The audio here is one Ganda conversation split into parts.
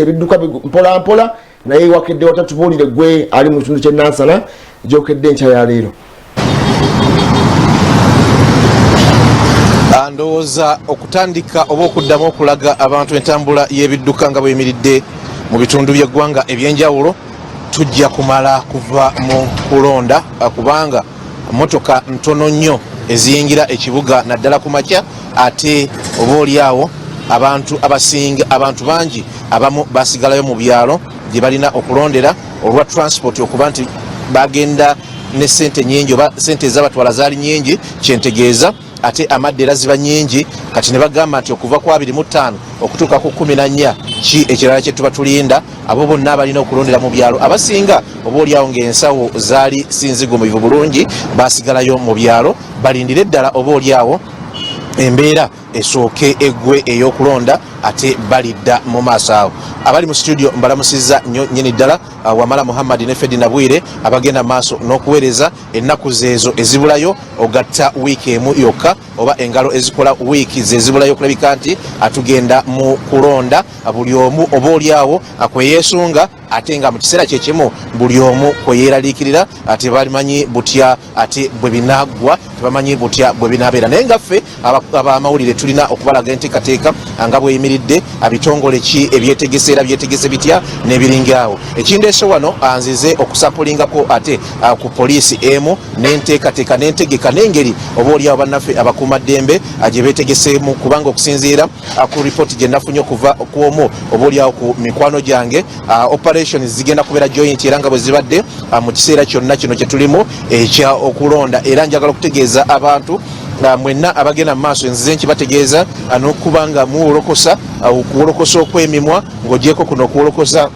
ebidduka mpola mpola naye wakedde watatubulire gwe ali mu kitundu ky'Nansana gyokedde enkya ya leero. Ndowooza okutandika oba okuddamu okulaga abantu entambula y'ebidduka nga bweyimiridde mu bitundu by'eggwanga ebyenjawulo tujja kumala kuva mu kulonda kubanga motoka ntono nnyo eziyingira ekibuga naddala ku makya ate oba oliawo abantu bangi abamu basigalayo mu byalo gye balina okulondera olwa transport okuba nti bagenda ne sente nyingi oba sente ezabatwala zaali nyingi kyentegeeza ate amadde era ziba nyingi kati ne bagamba nti okuva ku 25 okutuuka ku 14 ki ekirala kye tuba tulinda abo bonna abalina okulondera mu byalo abasinga oba oliawo ng'ensawo zaali sinzigumivu bulungi basigalayo mu byalo balindire eddala oba oliawo embeera esooke eggwe ey'okulonda ate balidda mu maaso awo. Abali mu studio mbalamusizza nnyo nnyini ddala Wamala Muhammad ne Fedina Bwire abagenda maaso n'okuweereza ennaku zeezo ezibulayo ogatta wiiki emu yokka oba engalo ezikola wiiki zezibulayo okulabika nti atugenda mu kulonda buli omu oba oliawo akweyeesunga ate nga mu kiseera kyekimu buli omu kweyeeraliikirira ate balimanyi butya ate bwe binaggwa tebamanyi butya bwe binaabeera naye nga ffe abamawulire tulina okubalaga enteekateeka nga bweyimiridde abitongole ki ebyetegese era byetegese bitya n'ebiringaawo. Ekindeese wano anzize okusampulingako ate ku poliisi emu n'enteekateeka n'entegeka n'engeri oba oliawo bannaffe abakuumaddembe gye beetegeseemu kubanga okusinziira ku ripooti gye nafunye okuva ku omu oba oliawo ku mikwano gyange operations zigenda kubeera joint era nga bwe zibadde mu kiseera kyonna kino kye tulimu ekya okulonda era njagala okutegeeza abantu mwenna abagenda mu maaso nzize nkibategeeza n'okuba nga muwolokosa okuwolokosa okw'emimwa ng'ogyeko kuno okuwolokosa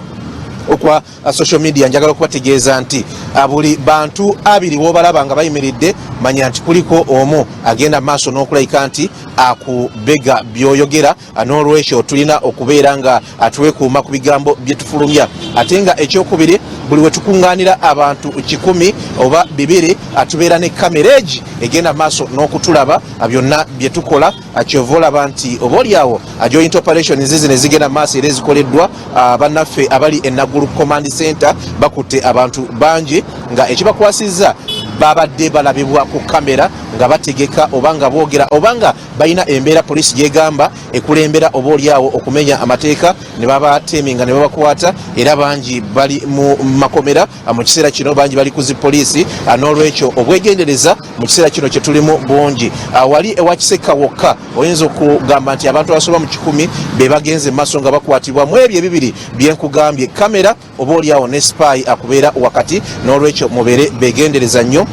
okwa social media njagala okubategeeza nti buli bantu abiri w'obalaba nga bayimiridde manya nti kuliko omu agenda maaso n'okulayika nti akubega byoyogera n'olwekyo tulina okubeera nga atwekuuma ku bigambo bye tufulumya ate nga ekyokubiri buli we tukuŋŋaanira abantu 100 oba 200 atubeera ne kamera egi egenda maaso n'okutulaba byonna bye tukola kyova olaba nti oba oliawo joint operations zino ezigenda maaso era ezikoleddwa bannaffe abali eNaggulu Command Center bakutte abantu bangi nga ekibakwasizza babadde balabibwa ku kamera nga bategeka oba nga boogera oba nga balina embeera poliisi gyegamba ekulembera oba oliawo okumenya amateeka ne babateeminga ne babakwata era bangi bali mu makomera mu kiseera kino bangi bali ku zipoliisi n'olwekyo obwegendereza mu kiseera kino kye tulimu bungi wali ewakiseka wokka oyinza okugamba nti abantu abasoba mu 100 be bagenze mu maaso nga bakwatibwa mu ebyo ebibiri byenkugambye kamera oba oliawo ne spy akubeera wakati n'olwekyo mubeere begendereza nnyo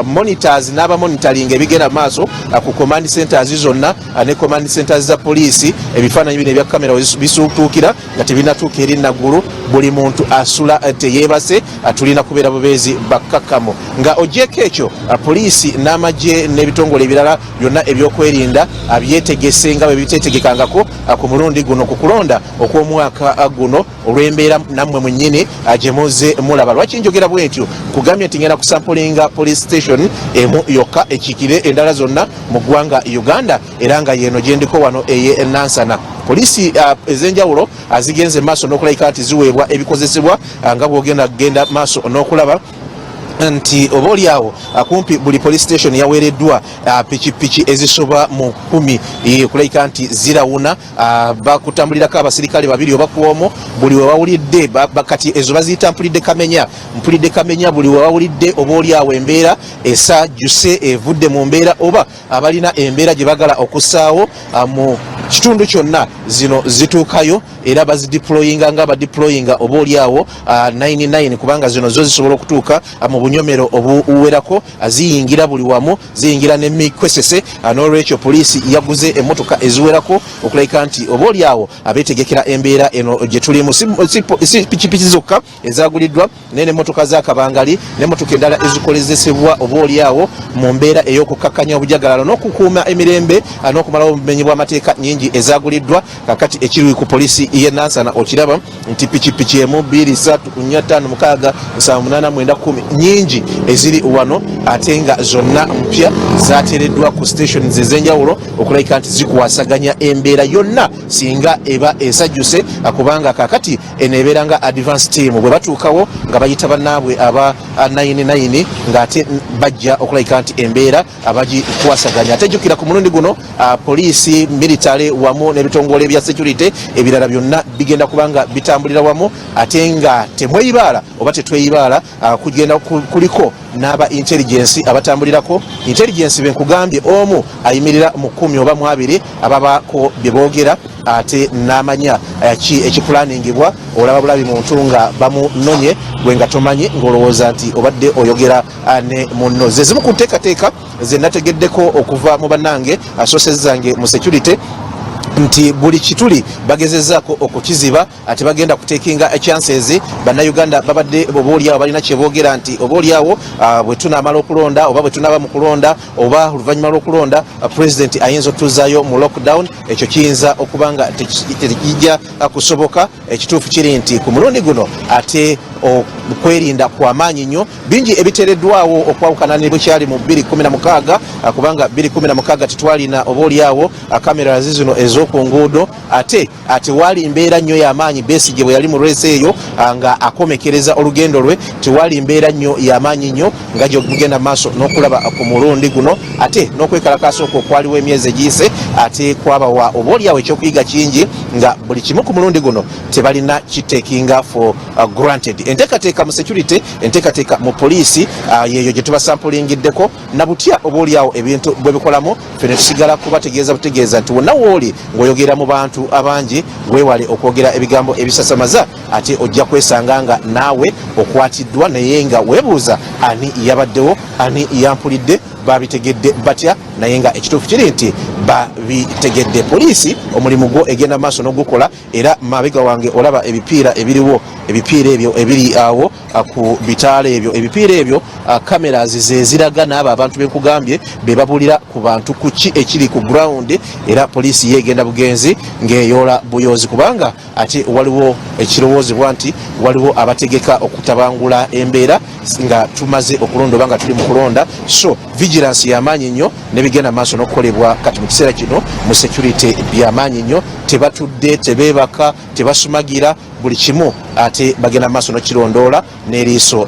monitors n'abamonitoring ebigenda maaso ku command centers zonna ne command centers za poliisi ebifaananyi bino ebya kamera bisuutuukira nga tebinatuuka eri Naggulu buli muntu asula teyeebase tulina kubeera bubeezi bakkakkamu nga ogyeko ekyo poliisi n'amagye n'ebitongole ebirala byonna ebyokwerinda byetegese nga bwe bitetegekangako ku mulundi guno ku kulonda okw'omwaka guno olw'embeera nammwe mwennyini gye muze mulaba. Lwaki njogera bwentyo kugambye nti ngenda kusampulinga police station emu yokka ekiikire endala zonna mu ggwanga Uganda era nga yeno gye ndiko wano eye Nansana. Poliisi ez'enjawulo zigenze maaso n'okulayika nti ziweebwa ebikozesebwa nga bw'ogenda kugenda maaso n'okulaba nti oba oliawo kumpi buli police station yaweereddwa pikipiki ezisoba mu 10 okulayika nti zirawuna bakutambulirako abasirikale 2 oba kuomo buli we bawulidde kati ezo baziyita mpulidde kamenya buli we bawulidde oba oliawo embeera esajjuse evudde mu mbeera oba abalina embeera gye bagala okussaawo mu kitundu kyonna zino zituukayo era bazideployinga nga badeployinga oba oliawo 99 kubanga zino zo zisobola okutuuka mu bunyomero obuwerako ziyingira buli wamu ziyingira ne mikwesese n'olwekyo poliisi yaguze emmotoka eziwerako okulayika nti oba oliawo abeetegekera embeera eno gye tulimu si pikipiki zokka ezaguliddwa naye n'emmotoka z'akabangali n'emmotoka endala ezikolezesebwa oba oliawo mu mbeera ey'okukkakkanya obujagalalo n'okukuuma emirembe n'okumalawo obumenyi bw'amateeka nyingi ezaguliddwa kakati ekiri ku poliisi y'e Nansana okiraba nti pikipiki emu 2 3 4 5 6 7 8 9 10 nyingi eziri wano ate nga zonna mpya zateereddwa ku stations ez'enjawulo okulabika nti zikuwasaganya embeera yonna singa eba esajjuse kubanga kakati eneebeera nga advance team bwe batuukawo nga bayita bannaabwe aba 99 ng'ate bajja okulabika nti embeera abagikuwasaganya ate jjukira ku mulundi guno poliisi military wamu n'ebitongole bya security ebirala byonna bigenda kubanga bitambulira wamu ate nga temweyibaala oba tetweyibaala kugenda kuliko n'aba intelligence abatambulirako intelligence benkugambye omu ayimirira mu 10 oba mu 2 ababako bye boogera ate n'amanya ki ekiplaningibwa olaba bulabi muntu nga bamunonye gwe nga tomanyi ng'olowooza nti obadde oyogera ne munno ze zimu ku nteekateeka ze nategeddeko okuva mu bannange sources zange mu security nti buli kituli bagezezzaako okukiziba ate bagenda kutekinga chances bannayuganda babadde obaoliawo balina kyeboogera nti obaoliawo bwe tunaamala okulonda oba bwe tunaaba mu kulonda oba oluvannyuma lw'okulonda president ayinza otuzzaayo mu lockdown ekyo kiyinza okuba nga tekijja kusoboka ekituufu kiri nti ku mulundi guno ate okwerinda kw'amaanyi nnyo bingi ebiteereddwawo okwawukana ne bwekyali mu 2016 kubanga 2016 tetwalina obaoliawo kamera zino ez'oku nguudo ate wali mbeera nnyo y'amaanyi Besigye bwe yali mu reesi eyo nga akomekereza olugendo lwe tewali mbeera nnyo y'amaanyi nnyo nga gyogenda maaso n'okulaba ku mulundi guno ate n'okwekalakaasa okwo kwaliwo emyezi egiyise ate kwabawa obaoliawo ekyokuyiga kingi nga buli kimu ku mulundi guno tebalina kitekinga for granted enteekateeka mu security enteekateeka mu poliisi yeeyo gye tubasampulingiddeko na butya obaoliawo ebintu bwe bikolamu fene tusigala kubategeeza butegeeza nti wonna wooli ng'oyogera mu bantu abangi weewale okwogera ebigambo ebisasamaza ate ojja kwesanga nga naawe okwatiddwa naye nga weebuuza ani yabaddewo ani yampulidde babitegedde batya naye nga ekituufu kiri nti babitegedde poliisi omulimu gwo egenda maaso n'ogukola era mabega wange olaba ebipiira ebiriwo ebipiira ebyo ebiri awo ku bitaala ebyo ebipiira ebyo cameras zeziraga n'abo abantu benkugambye be babulira ku bantu ku ki ekiri ku ground era poliisi yeegenda bugenzi ng'eyoola buyoozi kubanga ate waliwo ekirowoozebwa nti waliwo abategeka okutabangula embeera nga tumaze okulonda oba nga tuli mu kulonda so vigilance y'amaanyi nnyo nebigenda maaso n'okukolebwa kati mu kiseera kino mu security by'amaanyi nnyo tebatudde tebeebaka tebasumagira buli kimu ate bagenda maaso n'okirondoola n'eriiso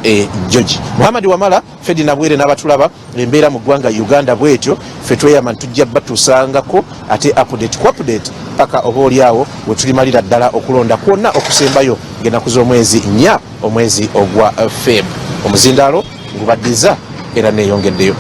George Muhammad Wamala Fedi Nabwere n'abatulaba embeera mu ggwanga Uganda bwetyo ffe tweyama tujja batusangako ate update ku update paka obaoliawo we tulimalira ddala okulonda kwonna okusembayo ng'ennaku z'omwezi 4 omwezi ogwa Feb omuzindaalo ngubaddiza era neeyongeddeyo.